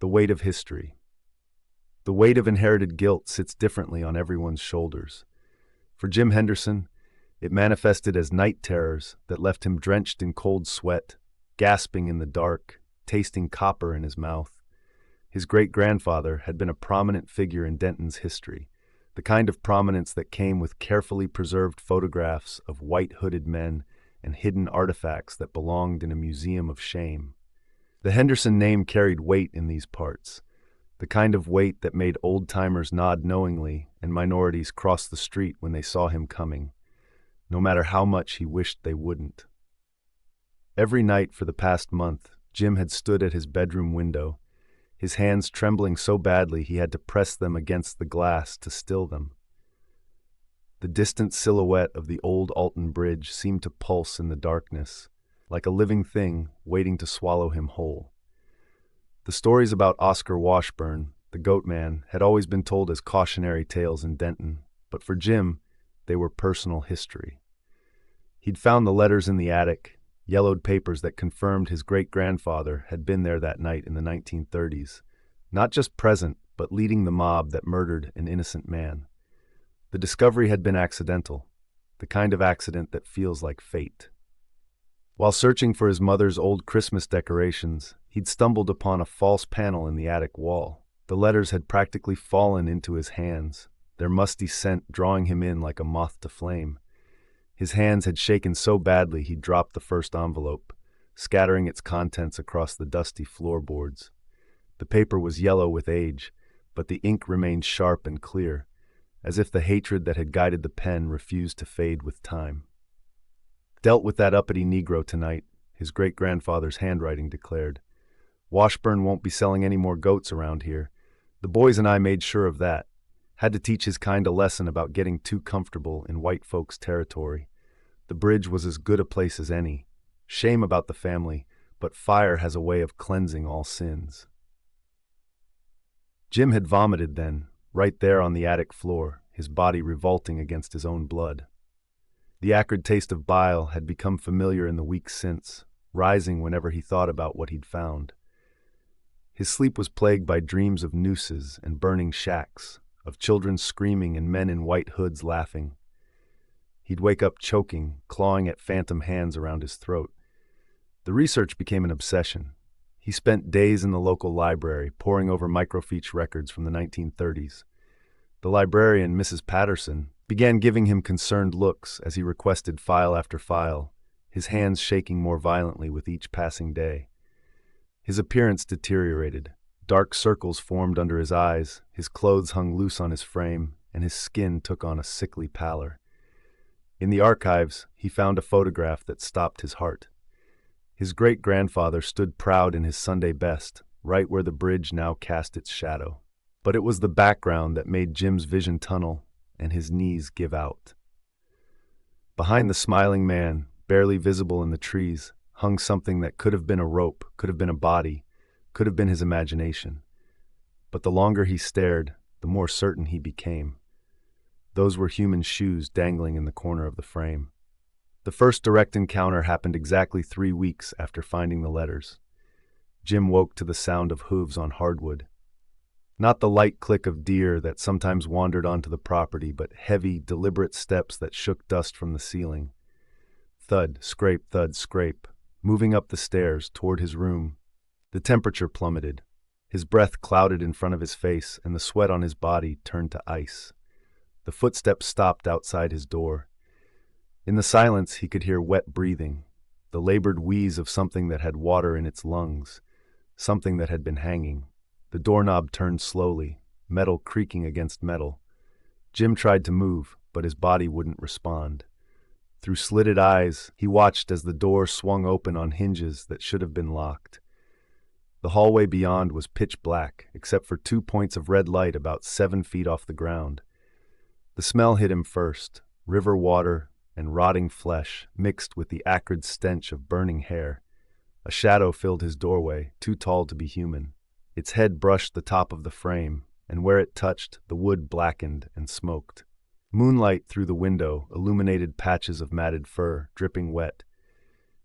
The weight of history. The weight of inherited guilt sits differently on everyone's shoulders. For Jim Henderson, it manifested as night terrors that left him drenched in cold sweat, gasping in the dark, tasting copper in his mouth. His great-grandfather had been a prominent figure in Denton's history, the kind of prominence that came with carefully preserved photographs of white-hooded men and hidden artifacts that belonged in a museum of shame. The Henderson name carried weight in these parts, the kind of weight that made old-timers nod knowingly and minorities cross the street when they saw him coming, no matter how much he wished they wouldn't. Every night for the past month, Jim had stood at his bedroom window, his hands trembling so badly he had to press them against the glass to still them. The distant silhouette of the Old Alton Bridge seemed to pulse in the darkness, like a living thing waiting to swallow him whole. The stories about Oscar Washburn, the Goatman, had always been told as cautionary tales in Denton, but for Jim, they were personal history. He'd found the letters in the attic, yellowed papers that confirmed his great-grandfather had been there that night in the 1930s, not just present, but leading the mob that murdered an innocent man. The discovery had been accidental, the kind of accident that feels like fate. While searching for his mother's old Christmas decorations, he'd stumbled upon a false panel in the attic wall. The letters had practically fallen into his hands, their musty scent drawing him in like a moth to flame. His hands had shaken so badly he'd dropped the first envelope, scattering its contents across the dusty floorboards. The paper was yellow with age, but the ink remained sharp and clear, as if the hatred that had guided the pen refused to fade with time. "Dealt with that uppity Negro tonight," his great-grandfather's handwriting declared. "Washburn won't be selling any more goats around here. The boys and I made sure of that. Had to teach his kind a lesson about getting too comfortable in white folks' territory. The bridge was as good a place as any. Shame about the family, but fire has a way of cleansing all sins." Jim had vomited then, right there on the attic floor, his body revolting against his own blood. The acrid taste of bile had become familiar in the weeks since, rising whenever he thought about what he'd found. His sleep was plagued by dreams of nooses and burning shacks, of children screaming and men in white hoods laughing. He'd wake up choking, clawing at phantom hands around his throat. The research became an obsession. He spent days in the local library, poring over microfiche records from the 1930s. The librarian, Mrs. Patterson, began giving him concerned looks as he requested file after file, his hands shaking more violently with each passing day. His appearance deteriorated. Dark circles formed under his eyes, his clothes hung loose on his frame, and his skin took on a sickly pallor. In the archives, he found a photograph that stopped his heart. His great-grandfather stood proud in his Sunday best, right where the bridge now cast its shadow. But it was the background that made Jim's vision tunnel and his knees give out. Behind the smiling man, barely visible in the trees, hung something that could have been a rope, could have been a body, could have been his imagination. But the longer he stared, the more certain he became. Those were human shoes dangling in the corner of the frame. The first direct encounter happened exactly 3 weeks after finding the letters. Jim woke to the sound of hooves on hardwood. Not the light click of deer that sometimes wandered onto the property, but heavy, deliberate steps that shook dust from the ceiling. Thud, scrape, moving up the stairs toward his room. The temperature plummeted. His breath clouded in front of his face, and the sweat on his body turned to ice. The footsteps stopped outside his door. In the silence, he could hear wet breathing, the labored wheeze of something that had water in its lungs, something that had been hanging. The doorknob turned slowly, metal creaking against metal. Jim tried to move, but his body wouldn't respond. Through slitted eyes, he watched as the door swung open on hinges that should have been locked. The hallway beyond was pitch black, except for 2 points of red light about 7 feet off the ground. The smell hit him first, river water and rotting flesh mixed with the acrid stench of burning hair. A shadow filled his doorway, too tall to be human. Its head brushed the top of the frame, and where it touched, the wood blackened and smoked. Moonlight through the window illuminated patches of matted fur, dripping wet.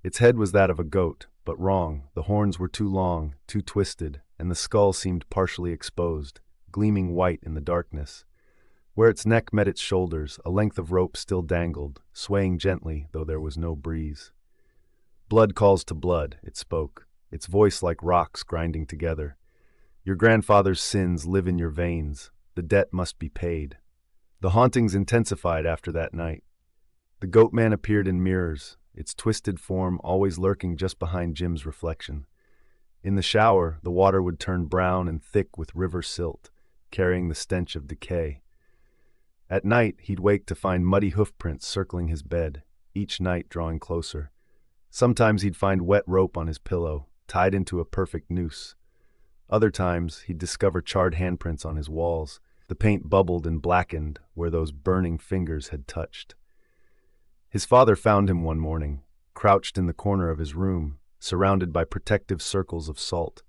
Its head was that of a goat, but wrong. The horns were too long, too twisted, and the skull seemed partially exposed, gleaming white in the darkness. Where its neck met its shoulders, a length of rope still dangled, swaying gently, though there was no breeze. "Blood calls to blood," it spoke, its voice like rocks grinding together. "Your grandfather's sins live in your veins. The debt must be paid." The hauntings intensified after that night. The Goatman appeared in mirrors, its twisted form always lurking just behind Jim's reflection. In the shower, the water would turn brown and thick with river silt, carrying the stench of decay. At night, he'd wake to find muddy hoofprints circling his bed, each night drawing closer. Sometimes he'd find wet rope on his pillow, tied into a perfect noose. Other times, he'd discover charred handprints on his walls. The paint bubbled and blackened where those burning fingers had touched. His father found him one morning, crouched in the corner of his room, surrounded by protective circles of salt.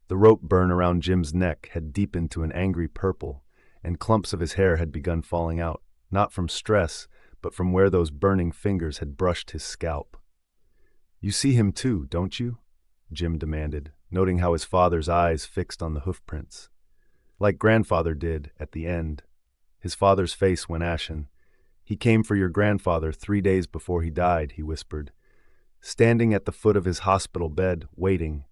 The rope burn around Jim's neck had deepened to an angry purple, and clumps of his hair had begun falling out, not from stress, but from where those burning fingers had brushed his scalp. "You see him too, don't you?" Jim demanded, noting how his father's eyes fixed on the hoofprints. Like grandfather did at the end. His father's face went ashen. "He came for your grandfather 3 days before he died," he whispered. Standing at the foot of his hospital bed, waiting,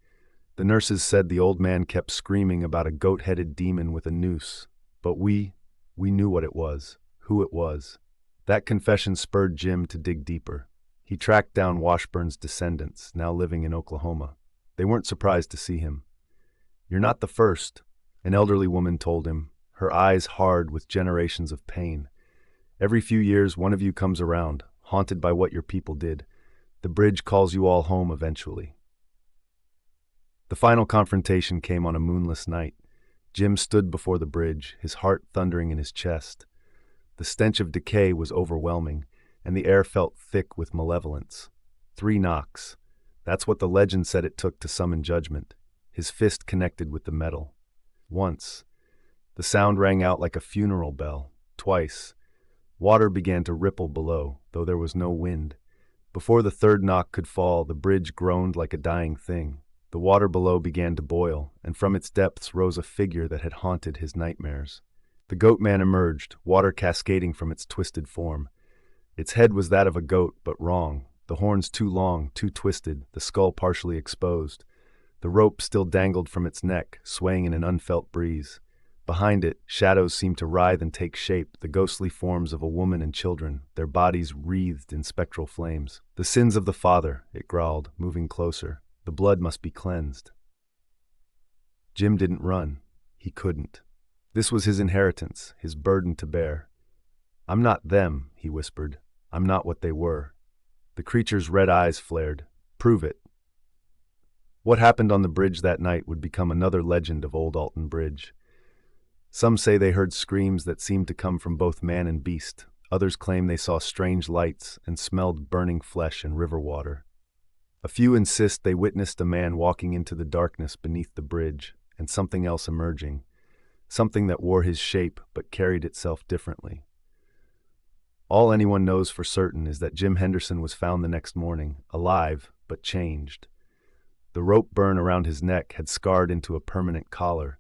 the nurses said the old man kept screaming about a goat-headed demon with a noose. But we knew what it was, who it was. That confession spurred Jim to dig deeper. He tracked down Washburn's descendants, now living in Oklahoma. They weren't surprised to see him. "You're not the first," an elderly woman told him, her eyes hard with generations of pain. "Every few years, one of you comes around, haunted by what your people did. The bridge calls you all home eventually." The final confrontation came on a moonless night. Jim stood before the bridge, his heart thundering in his chest. The stench of decay was overwhelming, and the air felt thick with malevolence. 3 knocks. That's what the legend said it took to summon judgment. His fist connected with the metal. Once. The sound rang out like a funeral bell. Twice. Water began to ripple below, though there was no wind. Before the 3rd knock could fall, the bridge groaned like a dying thing. The water below began to boil, and from its depths rose a figure that had haunted his nightmares. The Goatman emerged, water cascading from its twisted form. Its head was that of a goat, but wrong. The horns too long, too twisted, the skull partially exposed. The rope still dangled from its neck, swaying in an unfelt breeze. Behind it, shadows seemed to writhe and take shape, the ghostly forms of a woman and children, their bodies wreathed in spectral flames. "The sins of the father," it growled, moving closer. "The blood must be cleansed." Jim didn't run. He couldn't. This was his inheritance, his burden to bear. "I'm not them," he whispered. "I'm not what they were." The creature's red eyes flared. "Prove it." What happened on the bridge that night would become another legend of Old Alton Bridge. Some say they heard screams that seemed to come from both man and beast. Others claim they saw strange lights and smelled burning flesh and river water. A few insist they witnessed a man walking into the darkness beneath the bridge, and something else emerging, something that wore his shape but carried itself differently. All anyone knows for certain is that Jim Henderson was found the next morning, alive but changed. The rope burn around his neck had scarred into a permanent collar.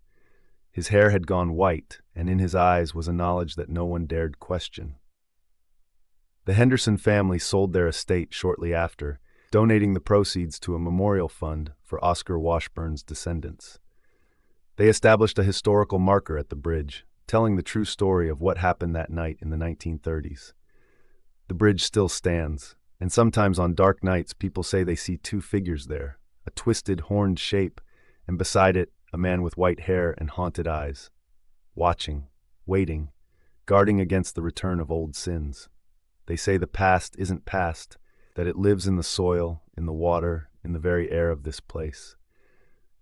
His hair had gone white, and in his eyes was a knowledge that no one dared question. The Henderson family sold their estate shortly after, donating the proceeds to a memorial fund for Oscar Washburn's descendants. They established a historical marker at the bridge, telling the true story of what happened that night in the 1930s. The bridge still stands, and sometimes on dark nights people say they see 2 figures there, a twisted, horned shape, and beside it, a man with white hair and haunted eyes, watching, waiting, guarding against the return of old sins. They say the past isn't past, that it lives in the soil, in the water, in the very air of this place.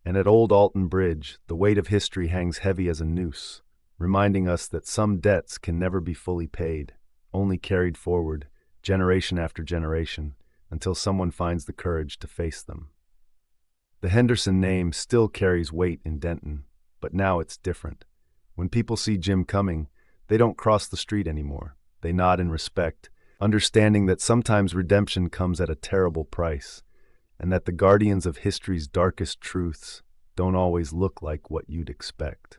And at Old Alton Bridge, the weight of history hangs heavy as a noose, reminding us that some debts can never be fully paid, only carried forward, generation after generation, until someone finds the courage to face them. The Henderson name still carries weight in Denton, but now it's different. When people see Jim coming, they don't cross the street anymore. They nod in respect, understanding that sometimes redemption comes at a terrible price, and that the guardians of history's darkest truths don't always look like what you'd expect.